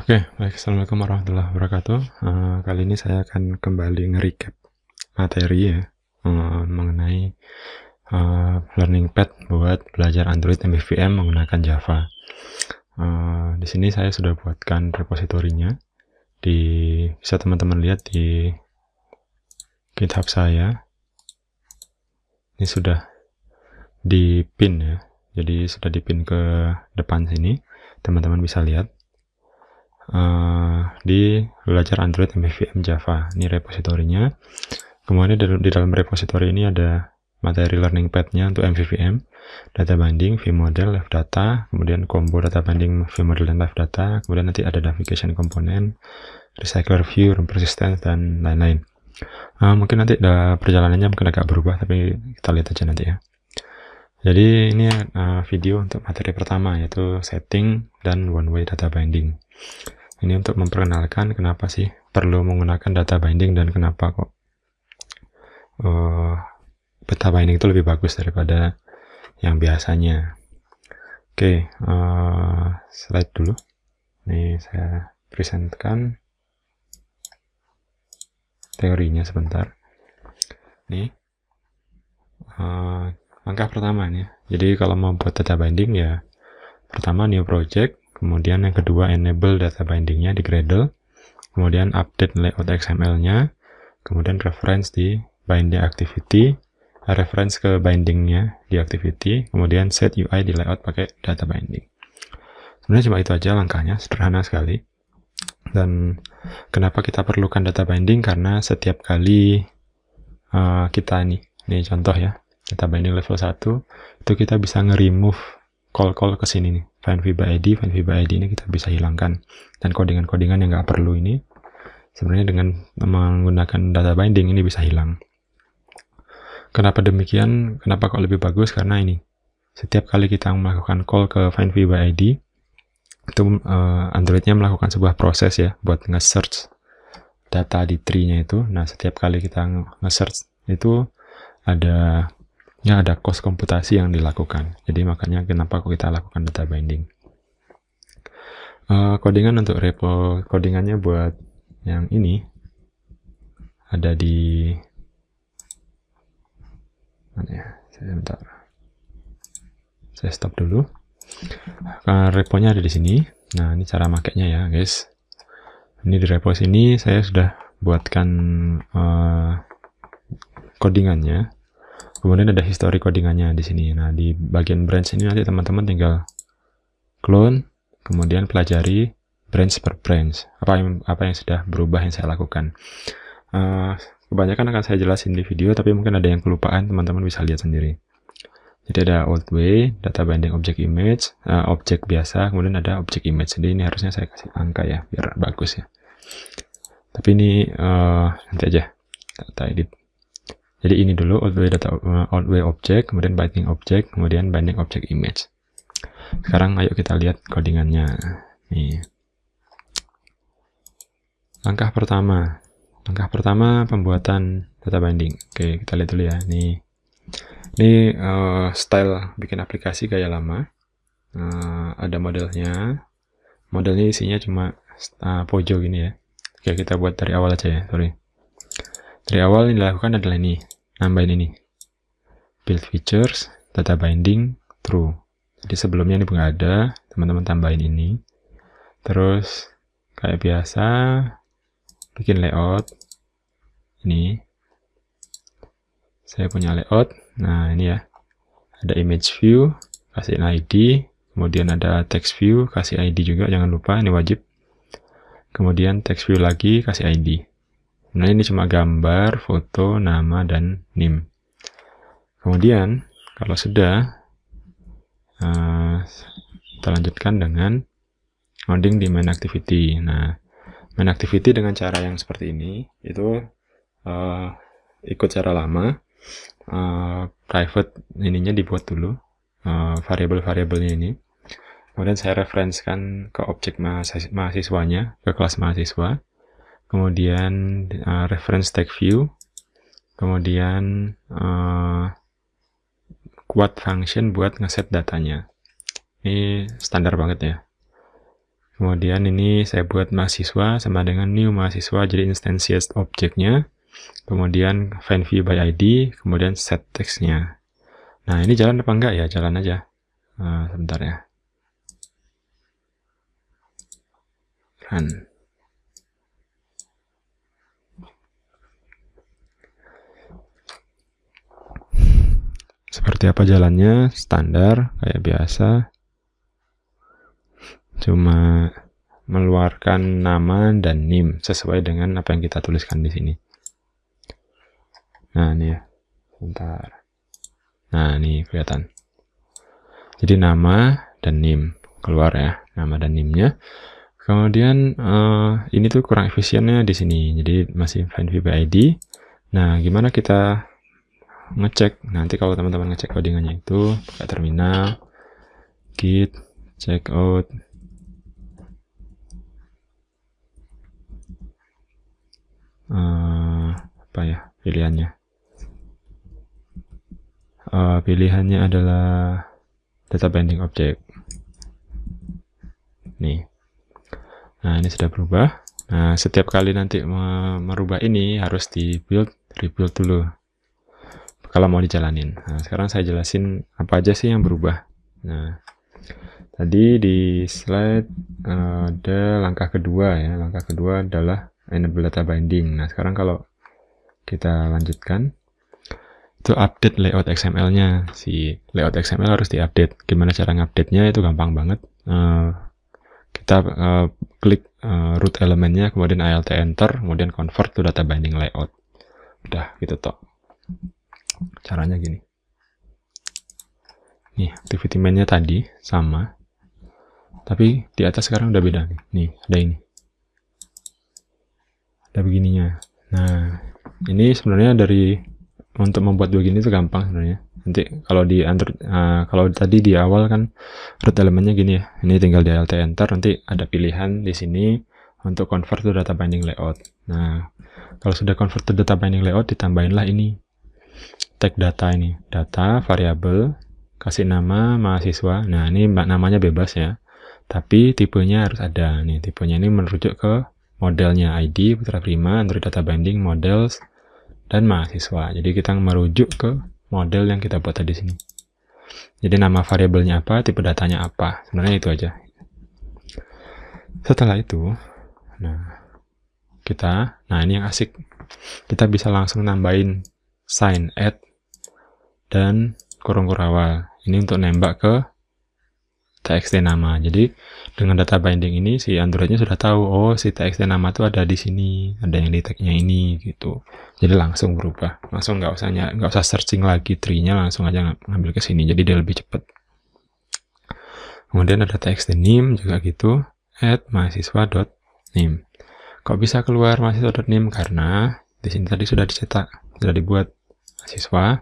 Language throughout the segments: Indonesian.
Oke, baik. Assalamualaikum warahmatullahi wabarakatuh. Kali ini saya akan kembali nge-recap materi ya, mengenai learning pad buat belajar Android MVVM menggunakan Java. Di sini saya sudah buatkan repositorinya. Bisa teman-teman lihat di GitHub saya. Ini sudah dipin ya, jadi sudah dipin ke depan sini. Teman-teman bisa lihat. Di belajar Android MVVM Java. Ini repositorinya. Kemudian di dalam repositori ini ada materi learning pad-nya untuk MVVM, data binding, view model, live data, kemudian combo data binding, view model, dan live data, kemudian nanti ada navigation component, recycler view, room persistence, dan lain-lain. Mungkin nanti perjalanannya mungkin agak berubah, tapi kita lihat aja nanti ya. Jadi ini video untuk materi pertama, yaitu setting dan one way data binding. Ini untuk memperkenalkan kenapa sih perlu menggunakan data binding dan kenapa kok data binding itu lebih bagus daripada yang biasanya. Oke, slide dulu. Ini saya presentkan teorinya sebentar. Nih, langkah pertama nih. Jadi kalau mau buat data binding ya, pertama new project. Kemudian yang kedua enable data bindingnya di Gradle, kemudian update layout XML-nya, kemudian reference di binding activity, reference ke bindingnya di activity, kemudian set UI di layout pakai data binding. Sebenarnya cuma itu aja langkahnya, sederhana sekali. Dan kenapa kita perlukan data binding? Karena setiap kali kita ini contoh ya, data binding level 1, itu kita bisa nge-remove call ke sini nih, find view by ID ini kita bisa hilangkan, dan codingan-codingan yang nggak perlu ini sebenarnya dengan menggunakan data binding ini bisa hilang. Kenapa demikian? Kenapa kok lebih bagus? Karena ini setiap kali kita melakukan call ke find view by ID itu Androidnya melakukan sebuah proses ya buat nge-search data di tree-nya itu. Nah, setiap kali kita nge-search itu ada cost komputasi yang dilakukan. Jadi makanya kenapa kok kita lakukan data binding. Codingan untuk repo codingannya buat yang ini ada di mana ya? Saya stop dulu. Reponya ada di sini. Nah, ini cara makainya ya, guys. Ini di repo sini saya sudah buatkan codingannya. Kemudian ada history codingannya di sini. Nah, di bagian branch ini nanti teman-teman tinggal clone, kemudian pelajari branch per branch. Apa yang sudah berubah yang saya lakukan. Kebanyakan akan saya jelasin di video, tapi mungkin ada yang kelupaan, teman-teman bisa lihat sendiri. Jadi ada old way, data binding object image, objek biasa, kemudian ada object image. Jadi ini harusnya saya kasih angka ya, biar bagus ya. Tapi ini nanti aja kita edit. Jadi ini dulu old way object, kemudian binding object, kemudian binding object image. Sekarang ayo kita lihat codingannya. Nih. Langkah pertama pembuatan data binding. Oke, kita lihat dulu ya. Ini style bikin aplikasi gaya lama. Ada modelnya. Modelnya isinya cuma pojok gini ya. Oke, kita buat dari awal aja ya. Sorry. Dari awal yang dilakukan adalah ini, nambahin ini, build features, data binding, true. Jadi sebelumnya ini nggak ada, teman-teman tambahin ini. Terus kayak biasa, bikin layout. Ini, saya punya layout. Nah ini ya, ada image view, kasih ID, kemudian ada text view, kasih ID juga, jangan lupa, ini wajib. Kemudian text view lagi, kasih ID. Nah, ini cuma gambar, foto, nama, dan name. Kemudian, kalau sudah, kita lanjutkan dengan modding di main activity. Nah, main activity dengan cara yang seperti ini, itu ikut cara lama. Private ininya dibuat dulu, variabel-variabelnya ini. Kemudian saya referensikan ke objek mahasiswanya, ke kelas mahasiswa. Kemudian reference tag view, kemudian quad function buat ngeset datanya. Ini standar banget ya. Kemudian ini saya buat mahasiswa sama dengan new mahasiswa, jadi instantiate objeknya. Kemudian find view by ID, kemudian set text-nya. Nah, ini jalan apa enggak ya? Jalan aja. Sebentar ya. Run. Seperti apa jalannya? Standar, kayak biasa. Cuma mengeluarkan nama dan NIM sesuai dengan apa yang kita tuliskan di sini. Nah, ini ya. Bentar. Nah, ini kelihatan. Jadi nama dan NIM keluar ya, nama dan NIM-nya. Kemudian ini tuh kurang efisiennya di sini. Jadi masih find view by ID. Nah, gimana kita ngecek? Nanti kalau teman-teman ngecek codingannya itu pakai terminal git checkout apa ya pilihannya? Pilihannya adalah data binding object. Nih. Nah, ini sudah berubah. Nah, setiap kali nanti merubah ini harus rebuild dulu kalau mau dijalanin. Nah, sekarang saya jelasin apa aja sih yang berubah. Nah, tadi di slide ada langkah kedua ya. Langkah kedua adalah enable data binding. Nah, sekarang kalau kita lanjutkan, itu update layout XML-nya. Si layout XML harus diupdate. Gimana cara ngupdate-nya? Itu gampang banget. Kita klik root elemennya, kemudian alt enter, kemudian convert to data binding layout. Udah gitu toh. Caranya gini. Nih, activity main-nya tadi sama. Tapi di atas sekarang udah beda nih. Nih, ada ini. Ada begininya. Nah, ini sebenarnya untuk membuat begini itu gampang sebenarnya. Nanti kalau di kalau tadi di awal kan root elemennya gini ya. Ini tinggal di alt enter, nanti ada pilihan di sini untuk convert to data binding layout. Nah, kalau sudah convert to data binding layout, ditambahinlah ini tag data ini, data variabel, kasih nama mahasiswa. Nah, ini namanya bebas ya. Tapi tipenya harus ada. Nih, tipenya ini merujuk ke modelnya ID, putra prima, Android data binding, models, dan mahasiswa. Jadi kita merujuk ke model yang kita buat tadi sini. Jadi nama variabelnya apa, tipe datanya apa. Sebenarnya itu aja. Setelah itu, nah ini yang asik. Kita bisa langsung nambahin sign, add, dan kurung awal. Ini untuk nembak ke txt nama. Jadi dengan data binding ini si Androidnya sudah tahu, oh si txt nama itu ada di sini, ada yang di tagnya ini gitu. Jadi langsung berubah, langsung nggak usah searching lagi tree-nya, langsung aja ngambil ke sini. Jadi dia lebih cepat. Kemudian ada txt name juga gitu, add mahasiswa.name. Kok bisa keluar mahasiswa.name? Karena di sini tadi sudah dicetak, sudah dibuat mahasiswa.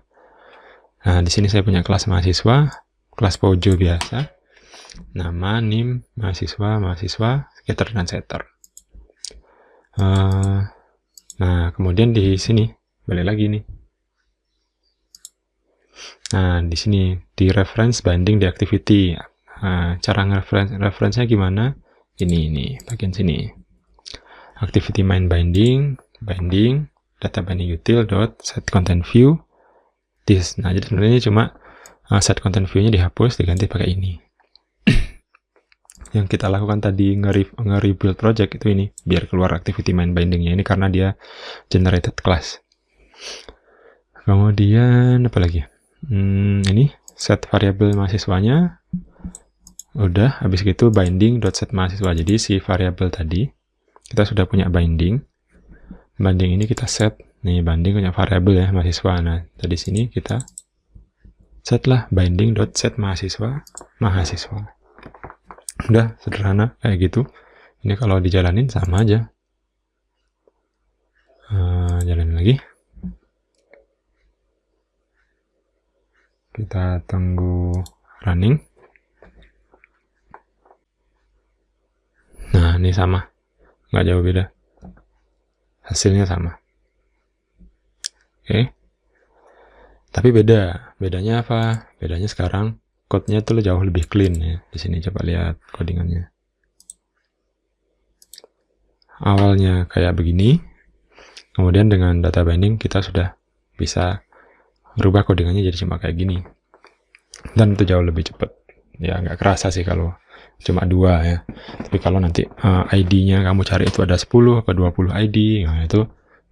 Nah, di sini saya punya kelas mahasiswa, kelas Pojo biasa. Nama, NIM, mahasiswa, getter dan setter. Nah, kemudian di sini balik lagi nih. Nah, di sini di reference binding di activity. Cara reference-nya gimana? Ini bagian sini. Activity main binding data binding util dot set content view this. Nah, jadi sebenarnya cuma set content view-nya dihapus, diganti pakai ini. Yang kita lakukan tadi nge-rebuild project itu ini, biar keluar activity main binding-nya ini karena dia generated class. Kemudian apa lagi? Ini set variabel mahasiswanya udah, habis gitu binding.set mahasiswa. Jadi si variabel tadi kita sudah punya binding ini kita set nih, binding punya variabel ya mahasiswa. Nah, tadi sini kita set lah binding.set mahasiswa. Udah sederhana kayak gitu. Ini kalau dijalanin sama aja. Jalanin lagi. Kita tunggu running. Nah, ini sama. Nggak jauh beda. Hasilnya sama. Oke. Tapi bedanya apa? Bedanya sekarang code-nya tuh jauh lebih clean ya. Di sini coba lihat codingannya. awalnya kayak begini, kemudian dengan data binding kita sudah bisa berubah codingannya jadi cuma kayak gini, dan itu jauh lebih cepat. Ya nggak kerasa sih kalau cuma 2 ya, tapi kalau nanti ID-nya kamu cari itu ada 10 atau 20 ID, nah itu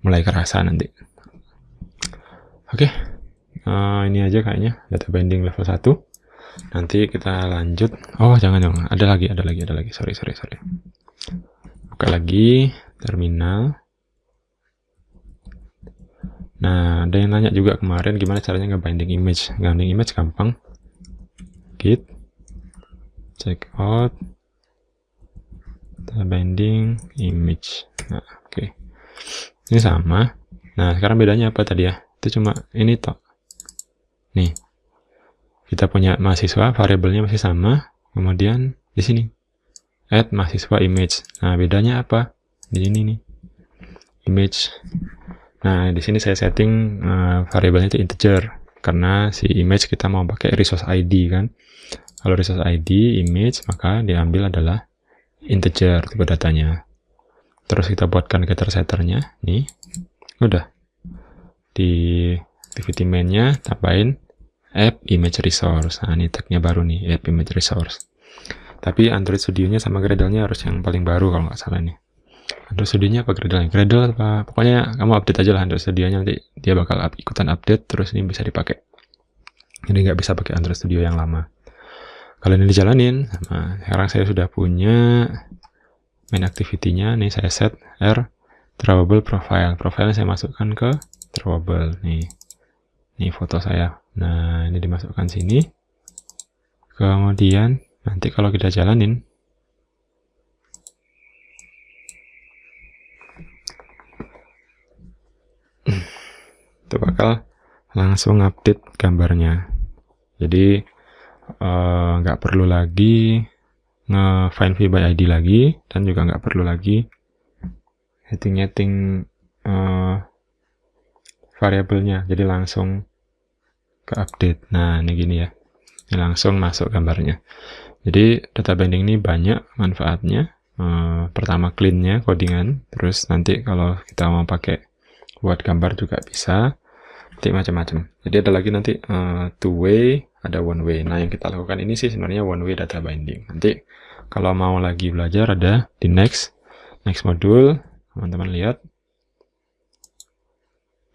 mulai kerasa nanti. Oke, ini aja kayaknya data binding level 1. Nanti kita lanjut. Oh jangan, ada lagi, sorry. Buka lagi terminal. Nah, ada yang nanya juga kemarin gimana caranya nge-binding image. Nge-binding image gampang. Git check out binding image. Nah, oke. Ini sama. Nah, sekarang bedanya apa tadi ya? Itu cuma ini toh. Nih. Kita punya mahasiswa, variabelnya masih sama. Kemudian di sini add mahasiswa image. Nah, bedanya apa? Di sini nih. Image. Nah, di sini saya setting variabelnya itu integer karena si image kita mau pakai resource ID kan. Kalau resource ID image, maka diambil adalah integer tipe datanya. Terus kita buatkan getter setternya, nih, udah. Di activity main-nya tambahin app image resource. Nah, ini tagnya baru nih, app image resource. Tapi Android Studio-nya sama Gradle-nya harus yang paling baru kalau nggak salah nih. Android Studio-nya apa Gradle? Gradle apa? Pokoknya kamu update aja lah Android Studio-nya, nanti dia bakal ikutan update, terus ini bisa dipakai. Jadi nggak bisa pakai Android Studio yang lama. Kalau ini dijalanin, nah, sekarang saya sudah punya main activity-nya, nih saya set R drawable profile. Profile saya masukkan ke drawable, nih foto saya. Nah, ini dimasukkan sini. Kemudian nanti kalau kita jalanin, itu bakal langsung update gambarnya. Jadi nggak perlu lagi nge-find v by ID lagi, dan juga nggak perlu lagi setting variabelnya, jadi langsung ke update. Nah, ini gini ya, ini langsung masuk gambarnya. Jadi data binding ini banyak manfaatnya. Pertama clean-nya codingan, terus nanti kalau kita mau pakai buat gambar juga bisa, nanti macam-macam. Jadi ada lagi nanti two way, ada one way. Nah, yang kita lakukan ini sih sebenarnya one way data binding. Nanti kalau mau lagi belajar ada di next module, teman-teman lihat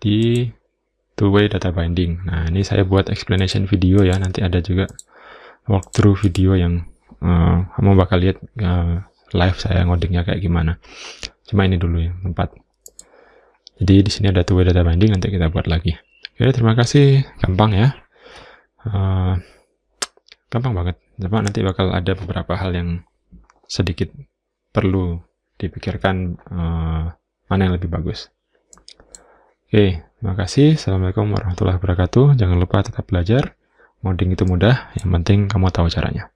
di two way data binding. Nah, ini saya buat explanation video ya, nanti ada juga walkthrough video yang kamu bakal lihat live saya ngodingnya kayak gimana. Cuma ini dulu ya tempat. Jadi di sini ada two way data binding, nanti kita buat lagi. Oke, terima kasih. Gampang ya. Gampang banget. Cuma nanti bakal ada beberapa hal yang sedikit perlu dipikirkan, mana yang lebih bagus. Oke, terima kasih. Assalamualaikum warahmatullahi wabarakatuh. Jangan lupa tetap belajar. Ngoding itu mudah, yang penting kamu tahu caranya.